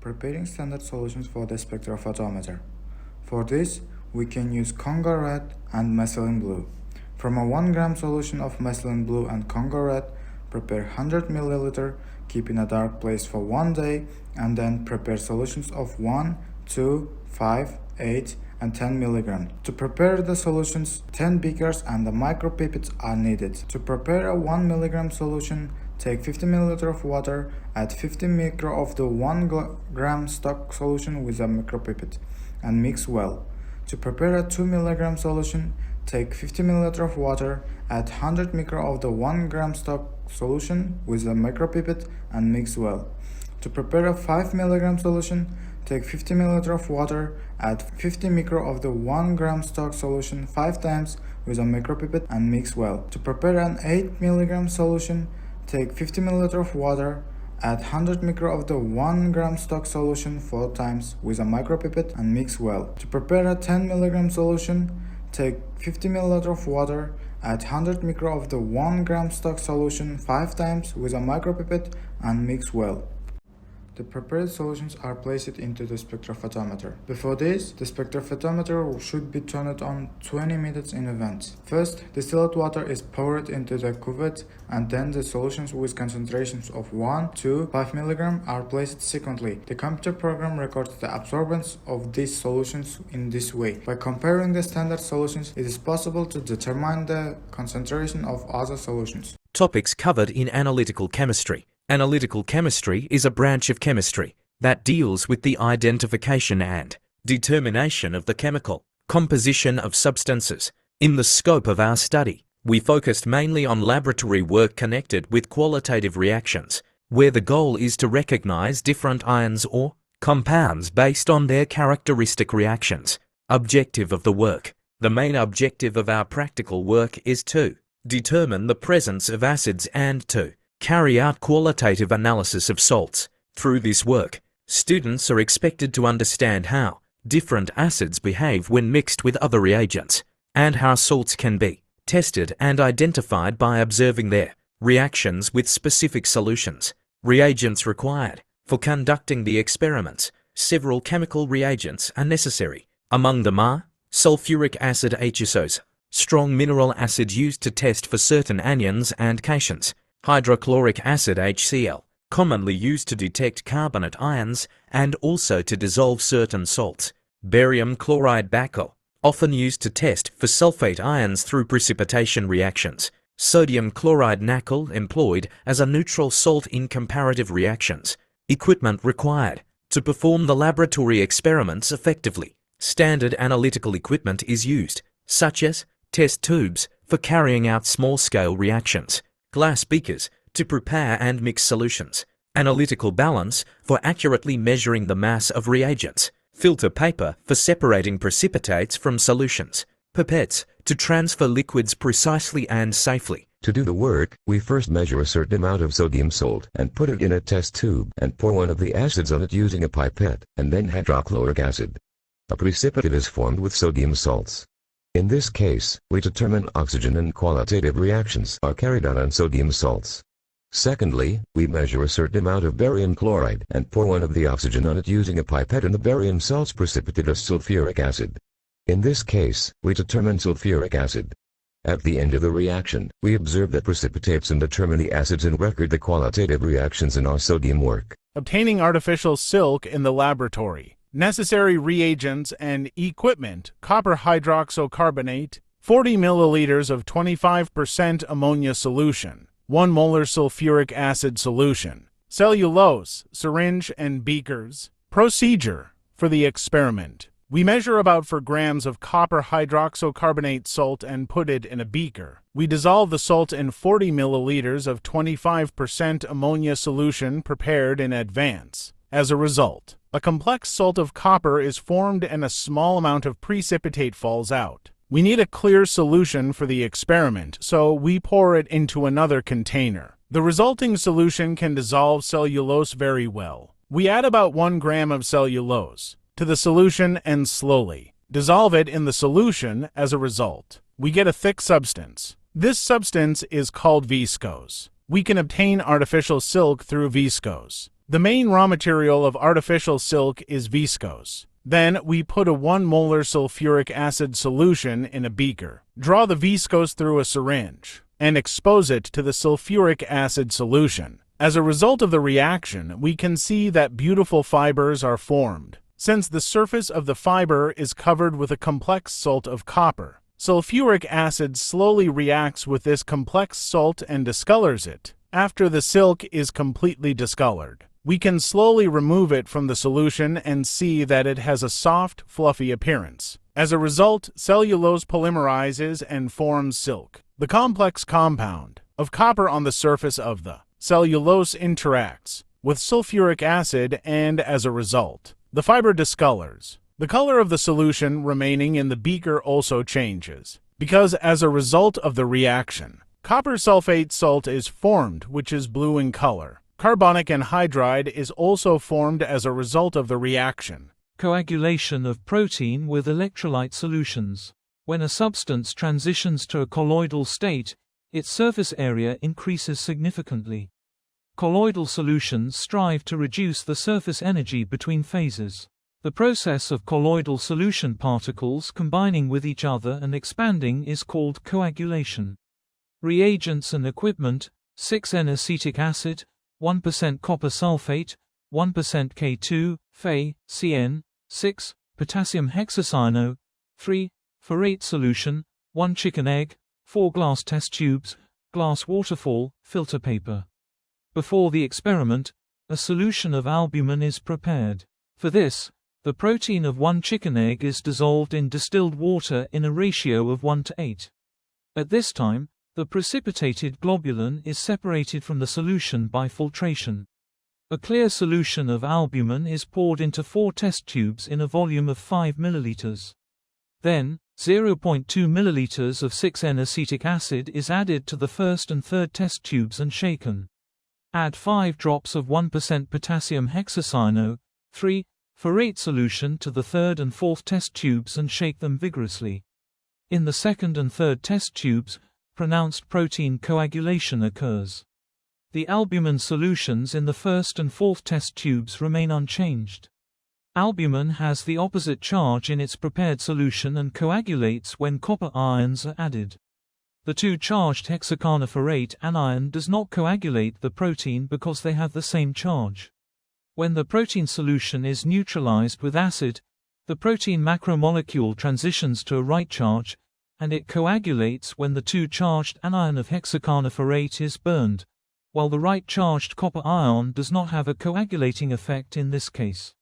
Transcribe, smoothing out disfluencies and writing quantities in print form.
Preparing standard solutions for the spectrophotometer. For this, we can use Congo red and methylene blue. From a 1 gram solution of methylene blue and Congo red, prepare 100 ml, keep in a dark place for 1 day, and then prepare solutions of 1, 2, 5, 8, and 10 mg. To prepare the solutions, 10 beakers and a micropipettes are needed. To prepare a 1 mg solution, take 50 ml of water, add 50 micro of the 1 gram stock solution with a micropipette, and mix well. To prepare a 2 mg solution, take 50 ml of water, add 100 micro of the 1 gram stock solution with a micropipette, and mix well. To prepare a 5 mg solution, take 50 ml of water, add 50 micro of the 1 gram stock solution 5 times with a micropipette, and mix well. To prepare an 8 mg solution, take 50 ml of water, add 100 micro of the 1 gram stock solution 4 times with a micropipette, and mix well. To prepare a 10 mg solution, take 50 ml of water, add 100 micro of the 1 gram stock solution 5 times with a micropipette, and mix well. The prepared solutions are placed into the spectrophotometer. Before this, the spectrophotometer should be turned on 20 minutes in advance. First, distilled water is poured into the cuvette, and then the solutions with concentrations of 1, 2, 5 mg are placed secondly. The computer program records the absorbance of these solutions in this way. By comparing the standard solutions, it is possible to determine the concentration of other solutions. Topics covered in analytical chemistry. Analytical chemistry is a branch of chemistry that deals with the identification and determination of the chemical composition of substances. In the scope of our study, we focused mainly on laboratory work connected with qualitative reactions, where the goal is to recognize different ions or compounds based on their characteristic reactions. Objective of the work. The main objective of our practical work is to determine the presence of acids and to carry out qualitative analysis of salts. Through this work, students are expected to understand how different acids behave when mixed with other reagents, and how salts can be tested and identified by observing their reactions with specific solutions. Reagents required. For conducting the experiments, several chemical reagents are necessary. Among them are sulfuric acid HSOs, strong mineral acid used to test for certain anions and cations, hydrochloric acid HCl, commonly used to detect carbonate ions and also to dissolve certain salts, barium chloride bacal, often used to test for sulfate ions through precipitation reactions, sodium chloride NaCl employed as a neutral salt in comparative reactions. Equipment required. To perform the laboratory experiments effectively, standard analytical equipment is used, such as test tubes for carrying out small-scale reactions, glass beakers to prepare and mix solutions, analytical balance for accurately measuring the mass of reagents, filter paper for separating precipitates from solutions, pipettes to transfer liquids precisely and safely. To do the work, we first measure a certain amount of sodium salt and put it in a test tube and pour one of the acids on it using a pipette, and then hydrochloric acid. A precipitate is formed with sodium salts. In this case, we determine oxygen and qualitative reactions are carried out on sodium salts. Secondly, we measure a certain amount of barium chloride and pour one of the oxygen on it using a pipette, and the barium salts precipitate as sulfuric acid. In this case, we determine sulfuric acid. At the end of the reaction, we observe the precipitates and determine the acids and record the qualitative reactions in our sodium work. Obtaining artificial silk in the laboratory. Necessary reagents and equipment: copper hydroxocarbonate, 40 milliliters of 25% ammonia solution, 1 molar sulfuric acid solution, cellulose, syringe and beakers. Procedure for the experiment. We measure about 4 grams of copper hydroxocarbonate salt and put it in a beaker. We dissolve the salt in 40 milliliters of 25% ammonia solution prepared in advance. As a result, a complex salt of copper is formed and a small amount of precipitate falls out. We need a clear solution for the experiment, so we pour it into another container. The resulting solution can dissolve cellulose very well. We add about 1 gram of cellulose to the solution and slowly dissolve it in the solution. As a result, we get a thick substance. This substance is called viscose. We can obtain artificial silk through viscose. The main raw material of artificial silk is viscose. Then we put a 1 molar sulfuric acid solution in a beaker. Draw the viscose through a syringe and expose it to the sulfuric acid solution. As a result of the reaction, we can see that beautiful fibers are formed. Since the surface of the fiber is covered with a complex salt of copper, sulfuric acid slowly reacts with this complex salt and discolors it. After the silk is completely discolored, we can slowly remove it from the solution and see that it has a soft, fluffy appearance. As a result, cellulose polymerizes and forms silk. The complex compound of copper on the surface of the cellulose interacts with sulfuric acid, and as a result, the fiber discolors. The color of the solution remaining in the beaker also changes, because as a result of the reaction, copper sulfate salt is formed, which is blue in color. Carbonic anhydride is also formed as a result of the reaction. Coagulation of protein with electrolyte solutions. When a substance transitions to a colloidal state, its surface area increases significantly. Colloidal solutions strive to reduce the surface energy between phases. The process of colloidal solution particles combining with each other and expanding is called coagulation. Reagents and equipment: 6N-acetic acid, 1% copper sulfate, 1% K2, Fe, Cn, 6, potassium hexacyano, 3, ferrate solution, 1 chicken egg, 4 glass test tubes, glass waterfall, filter paper. Before the experiment, a solution of albumin is prepared. For this, the protein of 1 chicken egg is dissolved in distilled water in a ratio of 1:8. At this time, the precipitated globulin is separated from the solution by filtration. A clear solution of albumin is poured into 4 test tubes in a volume of 5 milliliters. Then, 0.2 milliliters of 6N-acetic acid is added to the first and third test tubes and shaken. Add 5 drops of 1% potassium hexacyano, 3, ferrate solution to the third and fourth test tubes and shake them vigorously. In the second and third test tubes, pronounced protein coagulation occurs. The albumin solutions in the first and fourth test tubes remain unchanged. Albumin has the opposite charge in its prepared solution and coagulates when copper ions are added. The 2-charged hexacanoferrate anion does not coagulate the protein because they have the same charge. When the protein solution is neutralized with acid, the protein macromolecule transitions to a right charge, and it coagulates when the 2-charged anion of hexacanoferrate is burned, while the right-charged copper ion does not have a coagulating effect in this case.